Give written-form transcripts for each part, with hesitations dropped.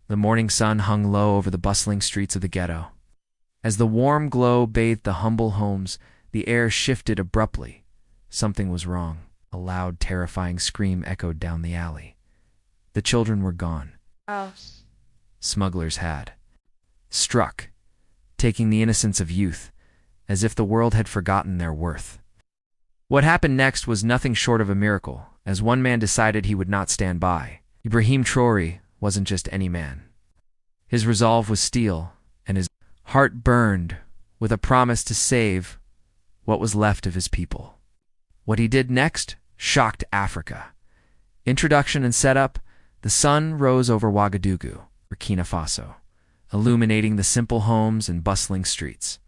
The morning sun hung low over the bustling streets of the ghetto. As the warm glow bathed the humble homes, the air shifted abruptly. Something was wrong. A loud, terrifying scream echoed down the alley. The children were gone. Oh. Smugglers had struck, taking the innocence of youth, as if the world had forgotten their worth. What happened next was nothing short of a miracle, as one man decided he would not stand by. Ibrahim Traoré wasn't just any man. His resolve was steel, and his heart burned with a promise to save what was left of his people. What he did next shocked Africa. Introduction and setup: the sun rose over Ouagadougou, Burkina Faso, illuminating the simple homes and bustling streets.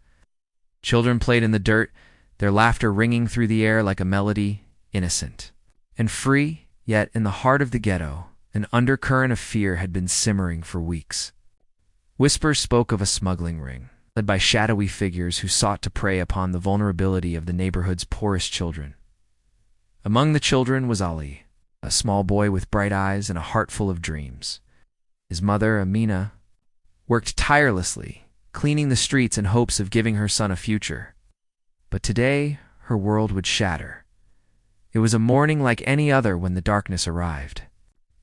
Children played in the dirt, their laughter ringing through the air like a melody, innocent and free. Yet in the heart of the ghetto, an undercurrent of fear had been simmering for weeks. Whispers spoke of a smuggling ring, led by shadowy figures who sought to prey upon the vulnerability of the neighborhood's poorest children. Among the children was Ali, a small boy with bright eyes and a heart full of dreams. His mother, Amina, worked tirelessly, cleaning the streets in hopes of giving her son a future. But today, her world would shatter. It was a morning like any other when the darkness arrived.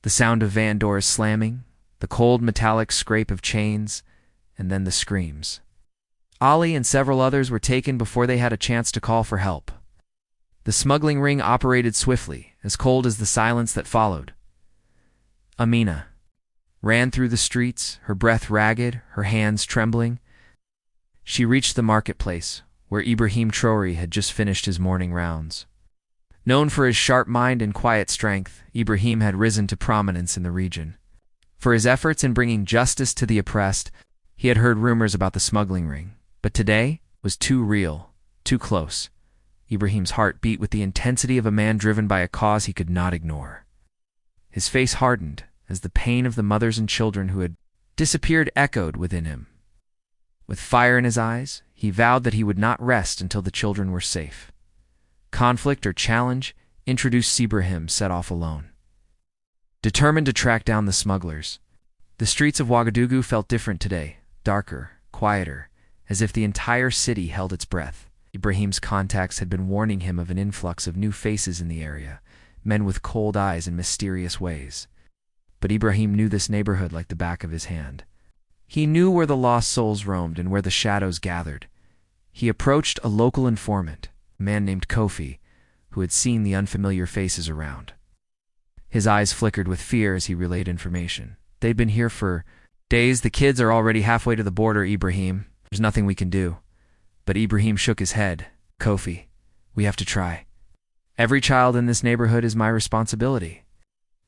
The sound of van doors slamming, the cold metallic scrape of chains, and then the screams. Ali and several others were taken before they had a chance to call for help. The smuggling ring operated swiftly, as cold as the silence that followed. Amina ran through the streets, her breath ragged, her hands trembling. She reached the marketplace, where Ibrahim Traoré had just finished his morning rounds. Known for his sharp mind and quiet strength, Ibrahim had risen to prominence in the region. For his efforts in bringing justice to the oppressed, he had heard rumors about the smuggling ring. But today was too real, too close. Ibrahim's heart beat with the intensity of a man driven by a cause he could not ignore. His face hardened as the pain of the mothers and children who had disappeared echoed within him. With fire in his eyes, he vowed that he would not rest until the children were safe. Conflict or challenge, introduced Ibrahim set off alone, determined to track down the smugglers. The streets of Ouagadougou felt different today, darker, quieter, as if the entire city held its breath. Ibrahim's contacts had been warning him of an influx of new faces in the area, men with cold eyes and mysterious ways. But Ibrahim knew this neighborhood like the back of his hand. He knew where the lost souls roamed and where the shadows gathered. He approached a local informant, a man named Kofi, who had seen the unfamiliar faces around. His eyes flickered with fear as he relayed information. They'd been here for days. The kids are already halfway to the border, Ibrahim. There's nothing we can do. But Ibrahim shook his head. Kofi, we have to try. Every child in this neighborhood is my responsibility.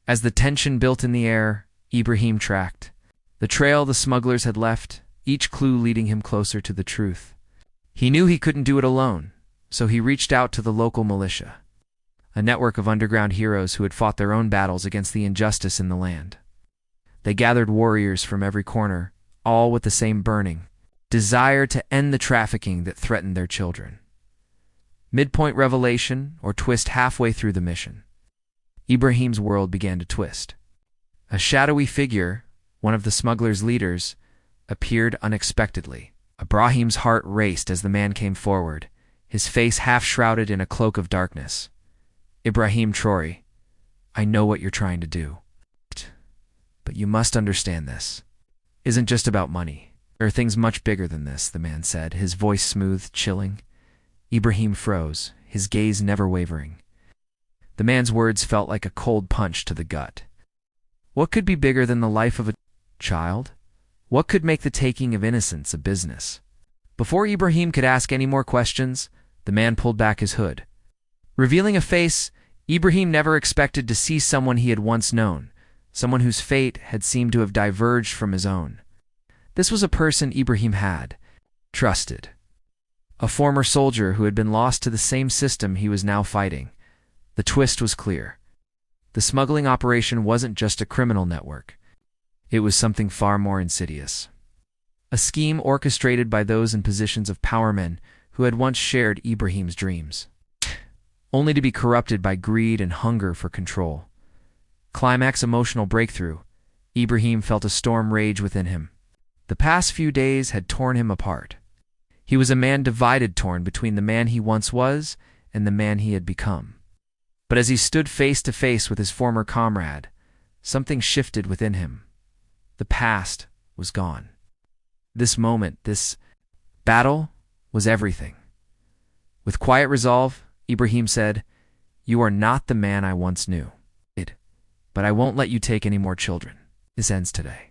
As the tension built in the air, Ibrahim tracked the trail the smugglers had left, each clue leading him closer to the truth. He knew he couldn't do it alone, so he reached out to the local militia, a network of underground heroes who had fought their own battles against the injustice in the land. They gathered warriors from every corner, all with the same burning desire to end the trafficking that threatened their children. Midpoint revelation, or twist halfway through the mission. Ibrahim's world began to twist. A shadowy figure, one of the smugglers' leaders, appeared unexpectedly. Ibrahim's heart raced as the man came forward, his face half shrouded in a cloak of darkness. Ibrahim Traoré, I know what you're trying to do. But you must understand this isn't just about money. There are things much bigger than this, the man said, his voice smooth, chilling. Ibrahim froze, his gaze never wavering. The man's words felt like a cold punch to the gut. What could be bigger than the life of a child? What could make the taking of innocence a business? Before Ibrahim could ask any more questions, the man pulled back his hood. Revealing a face Ibrahim never expected to see, someone he had once known, someone whose fate had seemed to have diverged from his own. This was a person Ibrahim had trusted. A former soldier who had been lost to the same system he was now fighting. The twist was clear. The smuggling operation wasn't just a criminal network. It was something far more insidious. A scheme orchestrated by those in positions of power, men who had once shared Ibrahim's dreams, only to be corrupted by greed and hunger for control. Climax emotional breakthrough. Ibrahim felt a storm rage within him. The past few days had torn him apart. He was a man divided, torn between the man he once was and the man he had become. But as he stood face to face with his former comrade, something shifted within him. The past was gone. This moment, this battle, was everything. With quiet resolve, Ibrahim said, "You are not the man I once knew. But I won't let you take any more children. This ends today."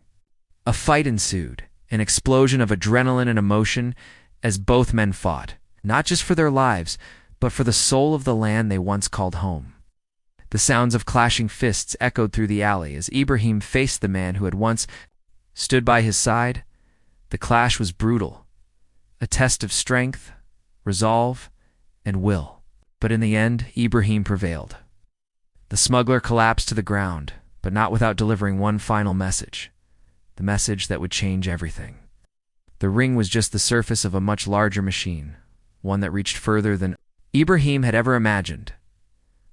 A fight ensued, an explosion of adrenaline and emotion as both men fought, not just for their lives, but for the soul of the land they once called home. The sounds of clashing fists echoed through the alley as Ibrahim faced the man who had once stood by his side. The clash was brutal, a test of strength, resolve, and will. But in the end, Ibrahim prevailed. The smuggler collapsed to the ground, but not without delivering one final message, the message that would change everything. The ring was just the surface of a much larger machine, one that reached further than Ibrahim had ever imagined.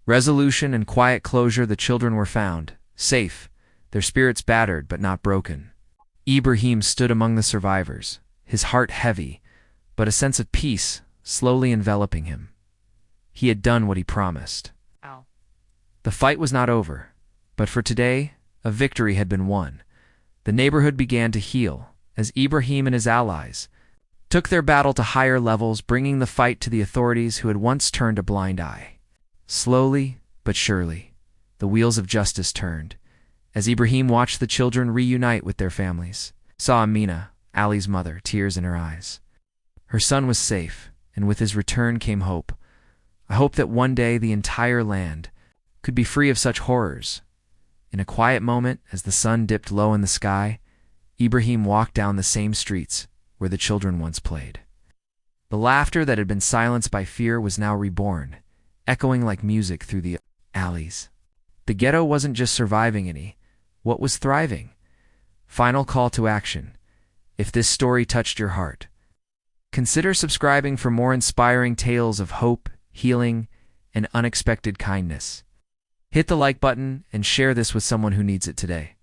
Resolution and quiet closure, the children were found, safe, their spirits battered but not broken. Ibrahim stood among the survivors, his heart heavy, but a sense of peace slowly enveloping him. He had done what he promised. The fight was not over, but for today, a victory had been won. The neighborhood began to heal as Ibrahim and his allies took their battle to higher levels, bringing the fight to the authorities who had once turned a blind eye. Slowly but surely, the wheels of justice turned as Ibrahim watched the children reunite with their families. Saw Amina, Ali's mother, tears in her eyes. Her son was safe, and with his return came hope. A hope that one day the entire land could be free of such horrors. In a quiet moment, as the sun dipped low in the sky, Ibrahim walked down the same streets where the children once played. The laughter that had been silenced by fear was now reborn, echoing like music through the alleys. The ghetto wasn't just surviving any, what was thriving? Final call to action. If this story touched your heart, consider subscribing for more inspiring tales of hope, healing, and unexpected kindness. Hit the like button and share this with someone who needs it today.